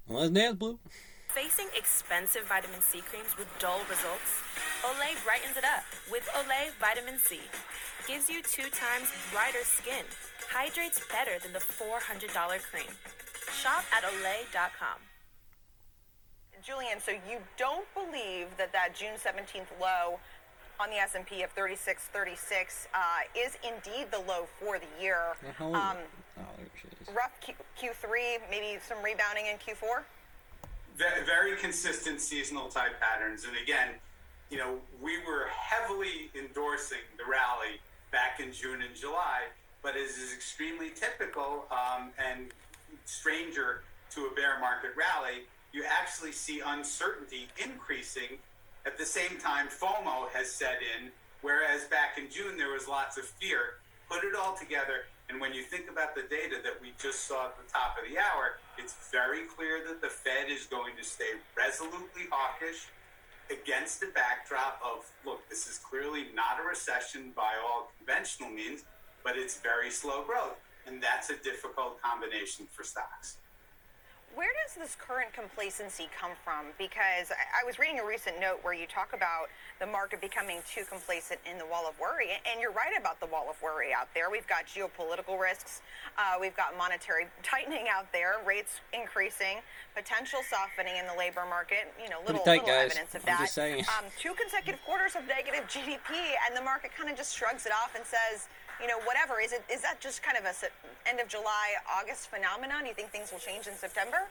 Let's dance, Blue. Facing expensive vitamin C creams with dull results? Olay brightens it up with Olay Vitamin C. Gives you 2 times brighter skin. Hydrates better than the $400 cream. Shop at Olay.com. Julian, so you don't believe that June 17th low on the S&P of 3636 is indeed the low for the year. There she is. Rough Q3, maybe some rebounding in Q4? Very consistent seasonal type patterns. And again, we were heavily endorsing the rally back in June and July, but as is extremely typical and stranger to a bear market rally, you actually see uncertainty increasing. At the same time, FOMO has set in, whereas back in June there was lots of fear. Put it all together, and when you think about the data that we just saw at the top of the hour, it's very clear that the Fed is going to stay resolutely hawkish against the backdrop of, look, this is clearly not a recession by all conventional means, but it's very slow growth, and that's a difficult combination for stocks. Where does this current complacency come from? Because I was reading a recent note where you talk about the market becoming too complacent in the wall of worry. And you're right about the wall of worry out there. We've got geopolitical risks. We've got monetary tightening out there, rates increasing, potential softening in the labor market. Little evidence of that. I'm just saying. 2 consecutive quarters of negative GDP, and the market kind of just shrugs it off and says, whatever. Is that just kind of a end of July, August phenomenon? Do you think things will change in September?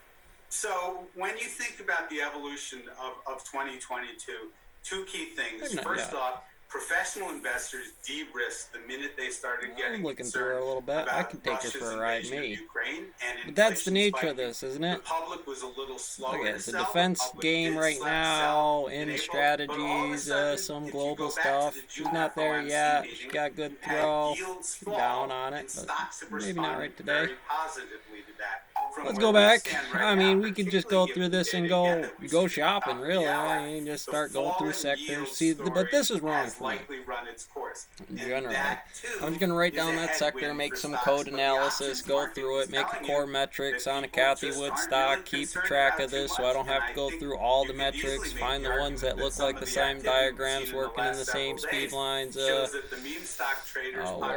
So when you think about the evolution of 2022, 2 key things. First off, professional investors de-risked the minute they started getting looking through her a little bit. I can take her for a ride, me. But that's that's the nature of this, isn't it? The public was a little slower. Look, it's a defense game right now, in strategies, some global stuff. She's not there yet. She got good throw. She's down on it, but maybe not right today. Let's go back. I mean, we could just go through this and go shopping, really. I mean, just start going through sectors. See, but this is wrong for me. Generally, I'm just gonna write down that sector, make some code analysis, go through it, make a core metrics on a Cathie Wood stock, keep track of this so I don't have to go through all the metrics, find the ones that look like the same diagrams working in the same speed lines. Where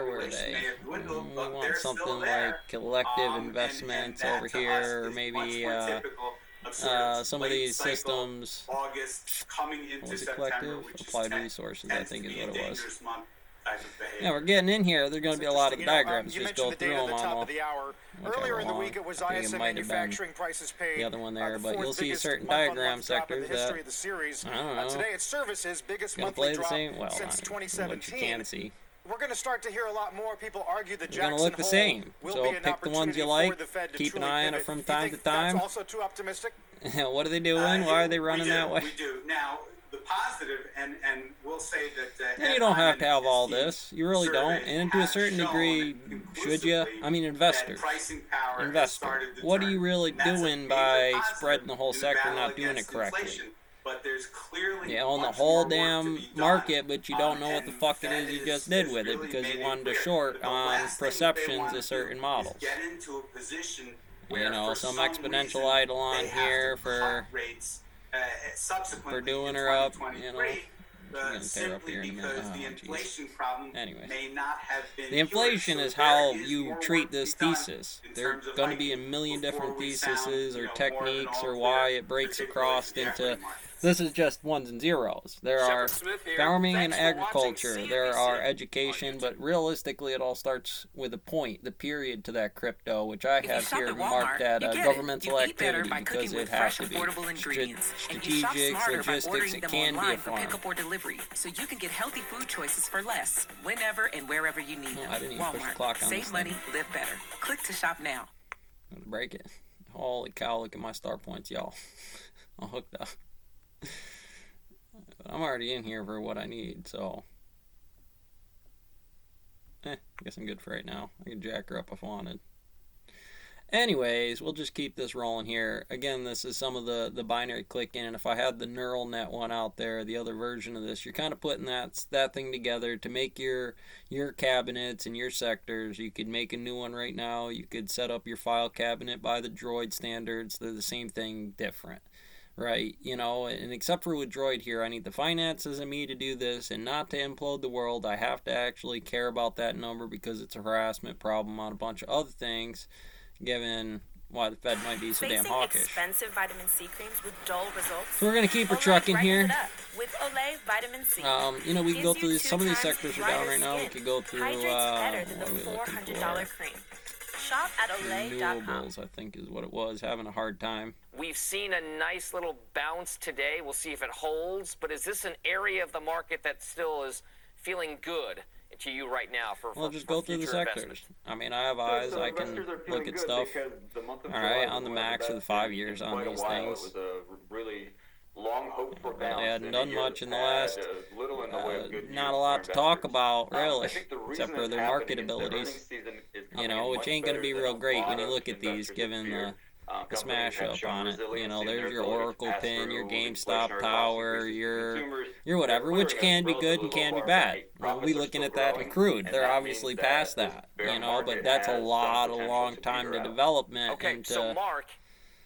were they? We want something like collective investments over here, or maybe some of these systems. What was it, collective? Applied resources, I think is what it was. Yeah, we're getting in here. There's going to be a lot of diagrams. Just go through them on earlier in the week. It was ISM manufacturing prices paid. The other one there, but you'll see certain diagram sectors that I don't know. Today it's services biggest monthly drop since 2017. What you can see. We're going to start to hear a lot more people argue that Jackson Hole going to look the same. So pick the ones you like. Keep an eye on it from time to time. That's also too optimistic. What are they doing? Why are they running that way? We do. Now, the positive, and we'll say that... And you don't have to have all this. You really don't. And to a certain degree, should you? I mean, investors. What are you really doing by spreading the whole sector, not doing it correctly? But there's clearly you own the whole damn market, but you don't know what the fuck it is you just did with it because you wanted to short on perceptions of certain models. Some exponential idle on here for doing her up, she's gonna tear up here in a minute. Anyways, the inflation is how you treat this thesis. There are going to be a million different theses or techniques or why it breaks across into... This is just ones and zeros. There are farming and agriculture. There are education, but realistically it all starts with a point, the period to that crypto, which I have here marked at governmental activity because it has to be. Strategic, logistics, it can be a farm. So you can get healthy food choices for less, whenever and wherever you need them. I didn't even push the clock on this Save money, live better. Click to shop now. I'm gonna break it. Holy cow, look at my star points, y'all. I'm hooked up. But I'm already in here for what I need, so I guess I'm good for right now. I can jack her up if I wanted. Anyways, we'll just keep this rolling here. Again, this is some of the binary clicking, and if I had the neural net one out there, the other version of this, you're kind of putting that thing together to make your cabinets and your sectors. You could make a new one right now. You could set up your file cabinet by the Droid standards. They're the same thing, different. Right, and except for with Droid here, I need the finances and me to do this, and not to implode the world. I have to actually care about that number because it's a harassment problem on a bunch of other things, given why the Fed might be so damn hawkish. Expensive vitamin C creams with dull results. So we're gonna keep her trucking here. With Olay Vitamin C. We can go through these. Some of these sectors are down right now. We could go through. Better than the $400 cream. Shop at Olay.com. Renewables, I think, is what it was. Having a hard time. We've seen a nice little bounce today. We'll see if it holds. But is this an area of the market that still is feeling good to you right now? Just go through the sectors. I mean, I have eyes. I can look at stuff. All right, on the max for the 5 years on these things. It was a really long hope for bounce. They hadn't done much in the last. Not a lot to talk about, really, except for their marketabilities. Which ain't going to be real great when you look at these, given the smash up on it. There's your Oracle pin, your GameStop power, your whatever, which can be good and can be bad. We'll be looking at that in crude. They're obviously past that, but that's a long time to development. Okay, so Mark,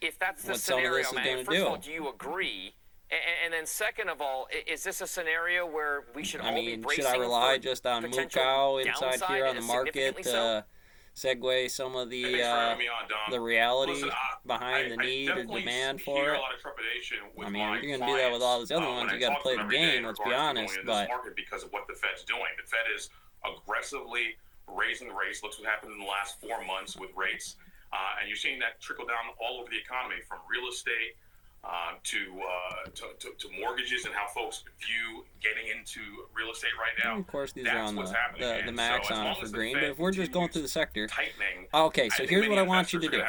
if that's the scenario, man, first of all, do you agree? And then second of all, is this a scenario where we should all be bracing? Should I rely just on Mukau inside here on the market to segue some of the reality behind the need or demand for it? I mean, if you're going to do that with all these other ones, you got to play the game, let's be honest. But because of what the Fed's doing. The Fed is aggressively raising the rates. Look what happened in the last 4 months with rates. And you're seeing that trickle down all over the economy, from real estate to mortgages, and how folks view getting into real estate right now. Of course, these are on the max on it for green, but if we're just going through the sector. Okay, so here's what I want you to do.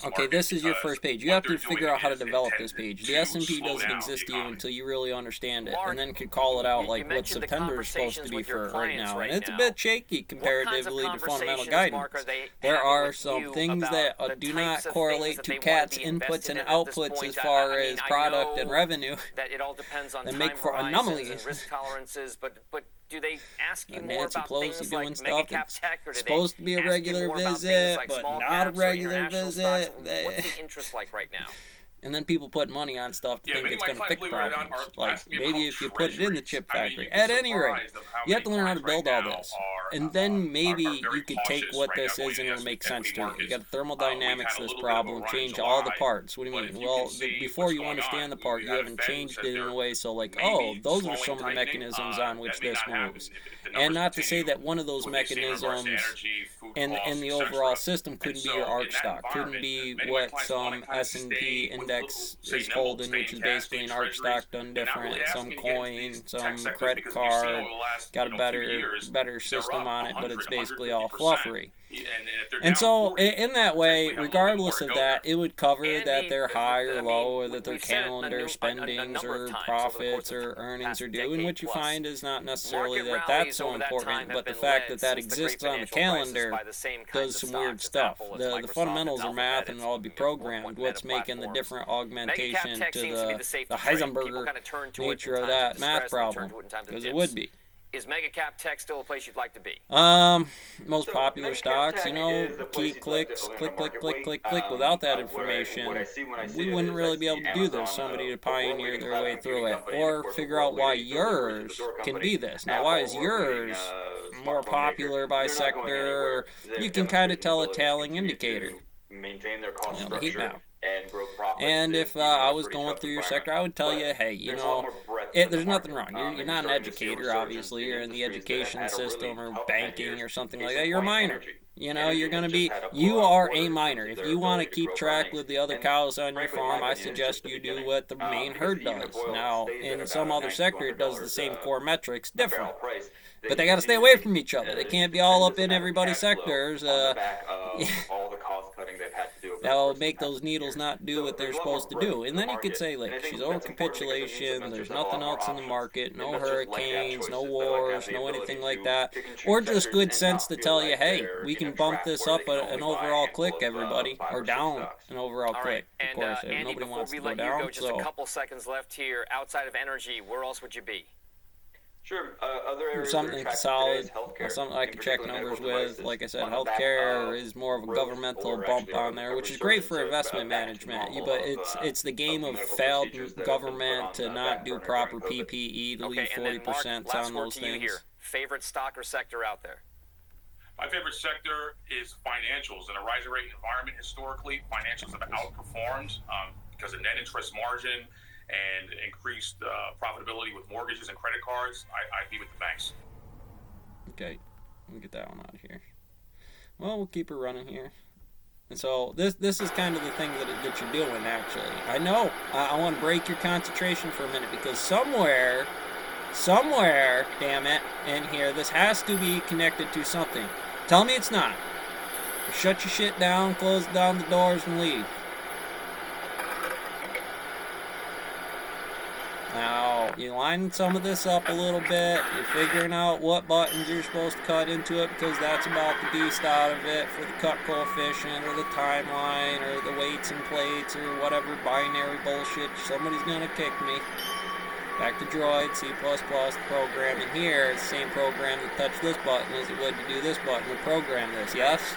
Okay, this is your first page. You have to figure out how to develop this page. The S&P doesn't exist to you until you really understand it, and then could call it out like what September is supposed to be for right now. And it's a bit shaky comparatively to fundamental guidance. There are some things that do not correlate to CAT's inputs and outputs as far as product and revenue. That it all depends on and make for anomalies and risk tolerances, but do they ask you more Nancy about Pelosi things doing like stuff mega-cap tech, or supposed to be a regular visit, but not a regular visit? What's the interest like right now? And then people put money on stuff to think it's going to fix problems. Like, maybe if you put it in the chip factory. At any rate, you have to learn how to build all this. And then maybe you could take what this is and it'll make sense to you. You got to thermodynamics this problem, change all the parts. What do you mean? Well, before you understand the part, you haven't changed it in a way so like, oh, those are some of the mechanisms on which this moves. And not to say that one of those mechanisms in the overall system couldn't be your ARC stock, couldn't be what some S&P index is holding, which is basically an ARC stock done different, some coin, some credit card, got a better system on it, but it's basically all fluffery. And so, in that way, regardless of that, it would cover that they're high or low, or that their calendar spendings or profits or earnings are due, and what you find is not necessarily that that's so important, but the fact that that exists on the calendar does some weird stuff. The fundamentals are math, and it'll all be programmed. What's making the different augmentation to the Heisenberger nature of that math problem? Because it would be. Is mega cap tech still a place you'd like to be? Most popular stocks, key clicks, click. Without that information, we wouldn't really be able to do this. Somebody to pioneer their way through it, or figure out why yours can be this. Now, why is yours more popular by sector? You can kind of tell a tailing indicator. The heat map. And if I was going through your sector, I would tell you, hey, there's nothing wrong. You're not an educator, obviously. You're in the education system or banking or something like that. You're a miner. You are a miner. If you want to keep track with the other cows on your farm, I suggest you do what the main herd does. Now, in some other sector, it does the same core metrics different. But they got to stay away from each other. They can't be all up in everybody's sectors. All the cost cutting they've had to do that'll make those needles not do what they're supposed to do. And then you could say, like, she's over capitulation, there's nothing else in the market, no hurricanes, no wars, no anything like that. Or just good sense to tell you, hey, we can bump this up an overall click, everybody, or down an overall click. Of course, Andy, nobody before wants we to go let you down. go, just a couple seconds left here. Outside of energy, where else would you be? Sure. Other areas Something solid, something I can check numbers with. Like I said, healthcare is more of a governmental bump on there, which is great for investment management. But it's the game of failed government to not do proper PPE to leave 40% on those things. Favorite stock or sector out there? My favorite sector is financials. In a rising rate environment, historically, financials have outperformed because of net interest margin and increased profitability with mortgages and credit cards. I'd be with the banks. Okay, let me get that one out of here. Well, we'll keep her running here. And so this is kind of the thing that you're doing, actually. I know. I want to break your concentration for a minute because somewhere, damn it, in here, this has to be connected to something. Tell me it's not. Shut your shit down, close down the doors, and leave. Now, you're lining some of this up a little bit. You're figuring out what buttons you're supposed to cut into it because that's about the beast out of it for the cut coefficient or the timeline or the weights and plates or whatever binary bullshit. Somebody's going to kick me. Back to Droid, C++, the program in here. It's the same program that touched this button as it would to do this button to program this, yes?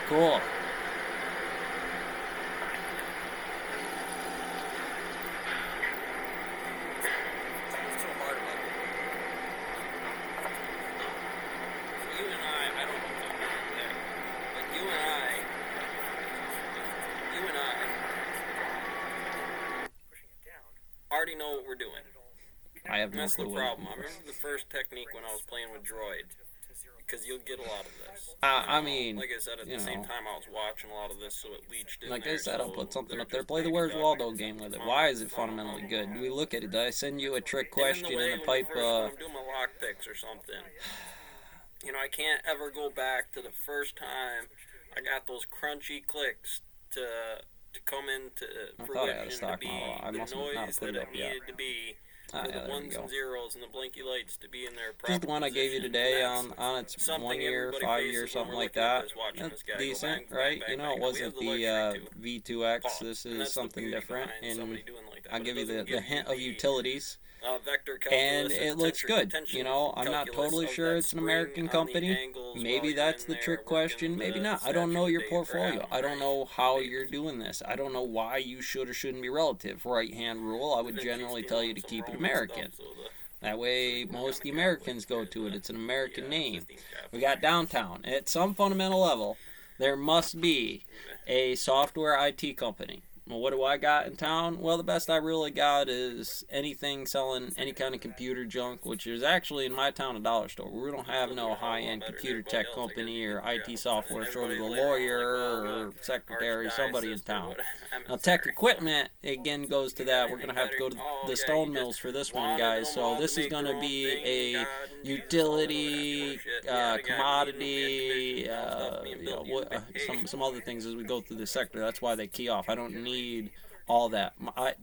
Cool. Already know what we're doing. I have no clue. That's the problem. I remember the first technique when I was playing with Droid, because you'll get a lot of this. I mean, like I said, at the same time I was watching a lot of this, so it leached in. Like I said, I'll put something up there. Play the Where's Waldo game with it. Why is it fundamentally good? Do we look at it? Did I send you a trick question in the pipe? When I'm doing my lock picks or something. I can't ever go back to the first time I got those crunchy clicks to come into fruition to be the noise that it needed to be for the ones and zeros and the blinky lights to be in their proper. Just the one I gave you today on its 1 year, 5 year, something like that. That's decent, right? It wasn't the V2X. This is something different, and I'll give you the hint of utilities. And it looks good. I'm not totally sure it's an American company. Maybe that's the trick question. Maybe not. I don't know your portfolio. I don't know how you're doing this. I don't know why you should or shouldn't be relative. Right-hand rule, I would generally tell you to keep it American. That way, most of the Americans go to it. It's an American name. We got Downtown. At some fundamental level, there must be a software IT company. Well, what do I got in town? Well, the best I really got is anything selling any kind of computer junk, which is actually in my town a dollar store. We don't have no high-end computer tech company or IT software short of a lawyer or secretary, somebody in town. Now, tech equipment, again, goes to that. We're going to have to go to the stone mills for this one, guys. So this is going to be a utility, commodity, some other things as we go through the sector. That's why they key off. I don't need all that.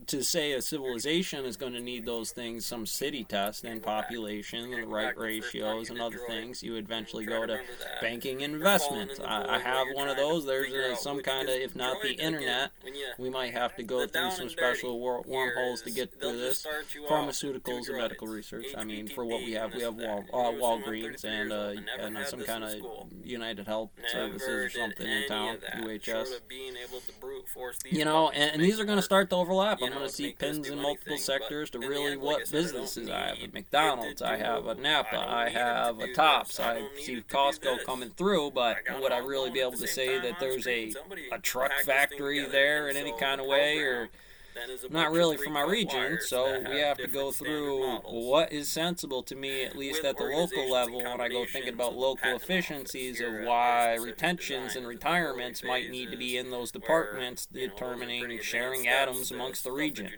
To say a civilization is going to need those things, some city test and population and the right ratios and other things, you eventually go to banking and investments. I have one of those. There's some kind of, if not the internet, we might have to go through some special wormholes to get to this. Pharmaceuticals and medical research. I mean, for what we have Walgreens and some kind of United Health Services or something in town, UHS. And these are going to start to overlap. I'm going to see pins in multiple sectors to really what businesses I have. At McDonald's, I have a Napa, I have a Tops, I see Costco coming through, but would I really be able to say that there's a truck factory there in any kind of way, or not really for my region? So we have to go through what is sensible to me, at least at the local level, when I go thinking about local efficiencies of why retentions and retirements might need to be in those departments, determining sharing atoms amongst the region,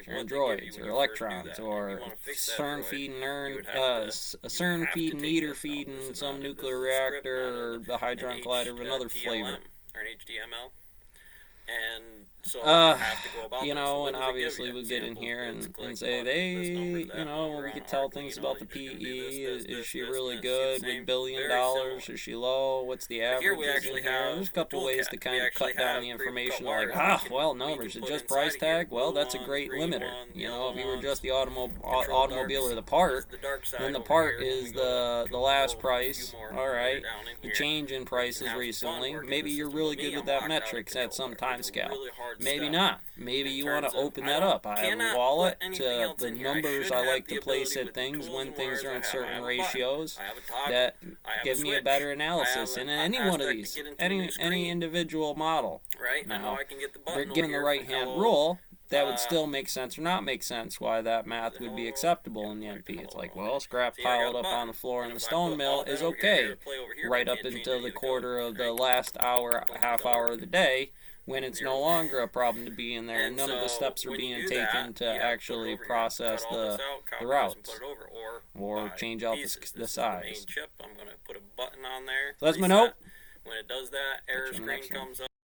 sharing droids or electrons, or CERN feeding CERN feeding ITER feeding some nuclear reactor, or the Hadron Collider of another flavor. Or an HDML? And so you have to go about you this. know, What and does it give obviously you? we get in Example, here it's and click say button, they, this number, you that know, number, we could I'm tell marking, things you know, about the you're just gonna PE. do this, Is she this, really this. good Same, with $1 billion? very similar. Is she low? What's the But here average we actually in here? have There's a couple a ways to toolkit. kind We of actually cut down have the pre-cut information. wires Like, that we can- well, we no, can is it put just inside price of here. tag? Well, Blue that's a ones, great green limiter. ones, You know, yellow if you were ones. just the Control automobile or the part, is the dark side then the over part here. When is we go the to last control, price. a few more All right, down in the here. change in prices have fun recently. working Maybe the you're system. really With good me, with I'm that locked out of metrics at control some part. time It's a scale. really hard Maybe step. not. Maybe in you want to terms of, open I that don't- up. I have a cannot wallet, put anything else the in here. I numbers should I have like the to place ability at with the things tools when and things wires are I in have. I certain have a button. ratios I have a toggle. that I have give a me a switch. better I analysis have in an any one of aspect to these, get into a new any screen. individual model. Right? I know Now, I can get the they're button given over the here. right hand Hello. rule, that would still make sense or not make sense why that math would be acceptable in the NP. It's like, well, scrap See, I got piled a up on button. the floor in And the if I stone put mill all that is over okay, here, play over here, right I up can't change until any the of the quarter code, of the right? last hour, half hour of the day, when it's no Zero. longer a problem to be in there, and And none of the so steps are when you being do taken that, to you have to put it actually over here. process Cut all this the out, copy this and routes, put it over, or buy change out pieces. the This is the size. main chip. I'm going to put a button on there. So that's my reset. note. When it does that, error you in the screen next one. comes up.